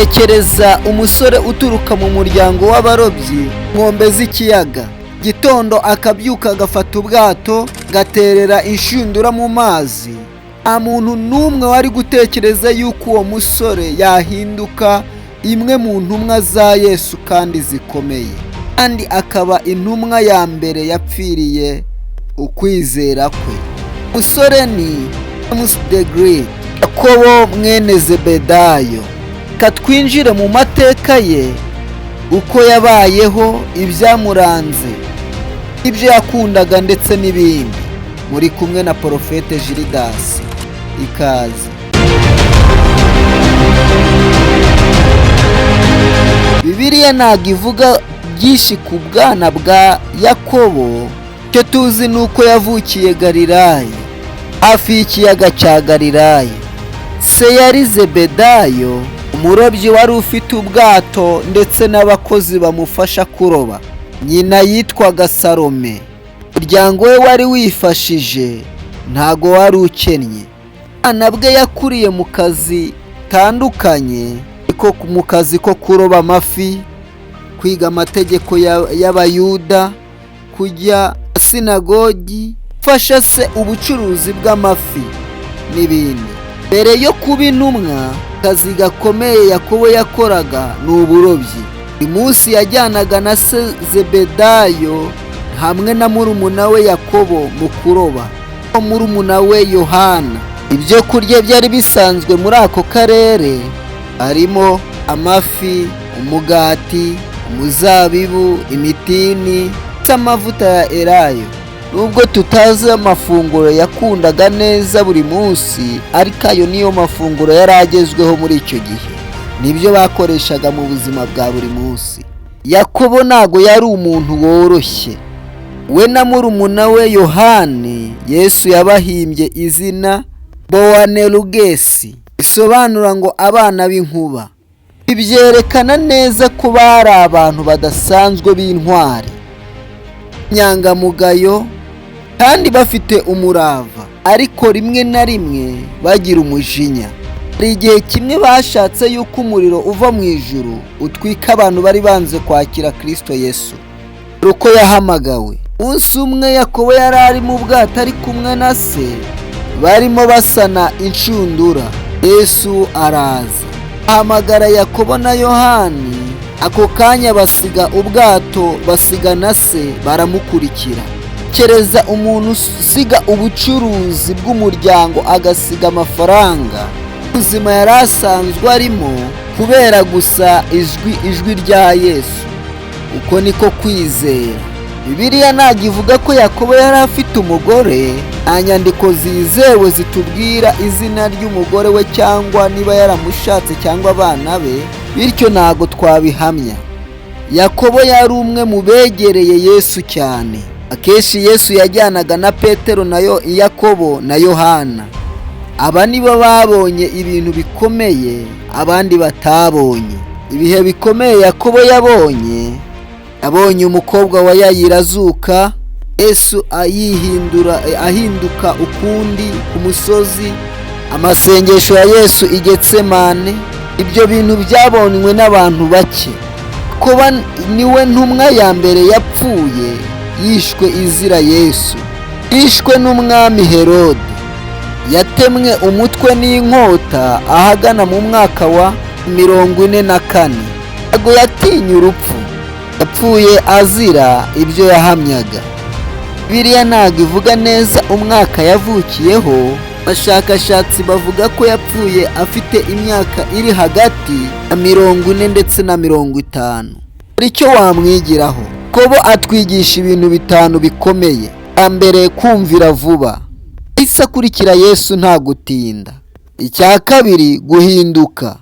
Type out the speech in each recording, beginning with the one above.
Tekereza umusore uturuka mu muryango w'abarobyi nkombe z'ikiyaga, gitondo akabyuka agafata ubwato gaterera inshundura mu mazi. Nta muntu n'umwe wari gutekereza yuko uwo musore yahinduka imwe mu ntumwa za Yesu kandi zikomeye, kandi akaba intumwa ya mbere yapfiriye ukwizera kwe. Umusore ni James the Great, Yakobo mwene Zebedayo. Katwinjire mu mateka ye, uko yabayeho, ibyamuranze, ibyo yakundaga ndetse n'ibindi. Muri kumwe na Porofete Gildas. Ikaze. Bibiliya ntabwo ivuga byinshi ku bwana bwa Yakobo. Icyo tuzi ni uko yavukiye Galilaya, hafi y'ikiyaga cya Galilaya. Se yari Zebedayo, umurobyi wari ufite ubwato ndetse n'abakozi bamufasha kuroba. Nyina yitwaga Salome. Umuryango we wari wifashije, ntago wari ukennye. Abana bwe yakuriye mu kazi tandukanye, mu kazi ko kuroba amafi, kwiga amategeko y'Abayuda, kujya sinagogi, gufasha se ubucuruzi bw'amafi n'ibindi. Mbere yo kuba intumwa, akazi gakomeye Yakobo yakoraga ni uburobyi. Buri munsi yajyanaga na se Zebedayo hamwe na murumuna we Yakobo mu kuroba, murumuna we Yohana. Ibyo kurya byari bisanzwe muri ako karere harimo amafi, umugati, umuzabibu, imitini, amavuta ya elayo. Nubwo tutazi amafunguro yakundaga neza buri munsi, ariko ayo niyo mafunguro yari agezweho muri icyo gihe. Nibyo bakoreshaga mu buzima bwa buri munsi. Yakobo ntago yari umuntu woroshye. We na murumuna we Yohane, Yesu yabahimbye izina Bowanerugesi, bisobanura ngo abana b'inkuba. Byerekana neza ko bari abantu badasanzwe b'intwari, inyangamugayo, kandi bafite umurava, ariko rimwe na rimwe bagira umujinya. Hari igihe kimwe bashatse yuko umuriro uva mu ijuru utwika abantu bari banze kwakira Kristo Yesu. Uko yahamagawe. Umunsi umwe Yakobo yari ari mu bwato ari kumwe na se, barimo basana inshundura. Yesu araza, ahamagara Yakobo na Yohani. Ako kanya basiga ubwato, basiga na se, baramukurikira. Kereza umuntu usiga ubucuruzi bw'umuryango agasiga amafaranga, ubuzima yari asanzwe arimo, kubera gusa ijwi rya Yesu. Uko niko kwizera. Bibiliya ntabwo ivuga ko Yakobo yari afite umugore. Nta nyandiko zizewe zitubwira izina ry'umugore we cyangwa niba yaramushatse cyangwa abana be, bityo ntabwo twabihamya. Yakobo yari umwe mu begereye Yesu cyane. Akenshi Yesu yajyanaga na Petero na Yakobo na Yohana. Aba nibo babonye ibintu bikomeye abandi batabonye. Ibihe bikomeye Yakobo yabonye umukobwa wa Yayiro azuka, Yesu ahinduka ukundi ku musozi, amasengesho ya Yesu i Getsemane. Ibyo bintu byabonywe n'abantu bake. Kuba niwe ntumwa ya mbere yapfuye yishwe izira Yesu. Yishwe n'umwami Herode. Yatemwe umutwe n'inkota ahagana mu mwaka wa 44. Ntabwo yatinye urupfu. Yapfuye azira ibyo yahamyaga. Bibiliya ntabwo ivuga neza umwaka yavukiyeho. Abashakashatsi bavuga ko yapfuye afite imyaka iri hagati ya 40 ndetse na 50. Icyo wamwigiraho. Yakobo atwigisha ibintu 5 bikomeye. Mbere, kumvira vuba. Akurikira Yesu nta gutinda. Icya kabiri, guhinduka.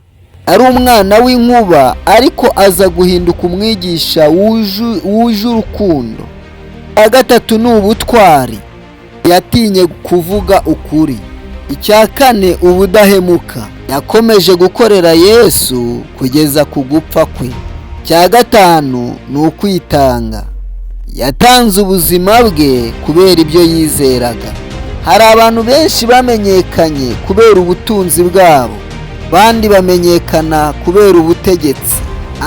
Ari umwana w'inkuba, ariko aza guhinduka umwigisha wuje urukundo. Icya gatatu ni ubutwari. Yatinye kuvuga ukuri. Icya kane, ubudahemuka. Yakomeje gukorera Yesu kugeza ku gupfa kwe. Icya gatanu ni ukwitanga. Yatanze ubuzima bwe kubera ibyo yizeraga. Hari abantu benshi bamenyekanye kubera ubutunzi bwabo, bandi bamenyekana kubera ubutegetsi,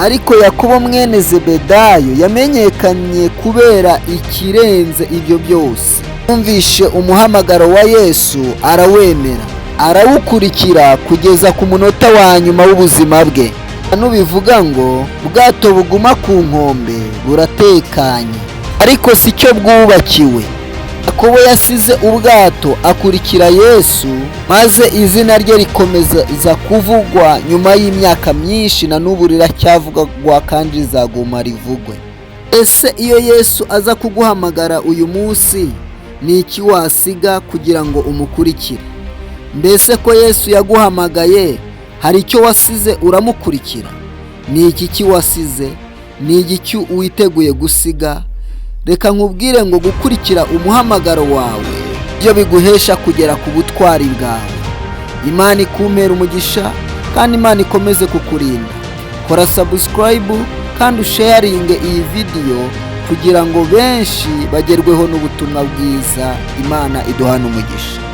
ariko Yakobo mwene Zebedayo yamenyekanye kubera ikirenze ibyo byose. Yumvishe umuhamagaro wa Yesu arawemera, arawukurikira kugeza ku munota wa nyuma w'ubuzima bwe. Hano bivuga ngo ubwato buguma ku nkombe buratekanye, ariko si cyo bwubakiwe. Yakobo yasize ubwato akurikira Yesu, maze izina rye rikomeza kuvugwa nyuma y'imyaka myinshi, na n'ubu riracyavugwa kandi rizaguma rivugwe. Ese iyo Yesu aza kuguhamagara uyu munsi, ni iki wasiga kugira ngo umukurikire? Mbese ko Yesu yaguhamagaye hari icyo wasize uramukurikira? Ni iki wasize? Ni iki witeguye gusiga? Reka nkubwire ngo gukurikira umuhamagaro wawe byo biguhesha kugera ku butwari bwawe. Imana ikumpera umugisha kandi Imana ikomeze kukurinda. Kora subscribe kandi usharinge iyi video kugira ngo benshi bagerweho n'ubutumwa bwiza. Imana iduhane umugisha.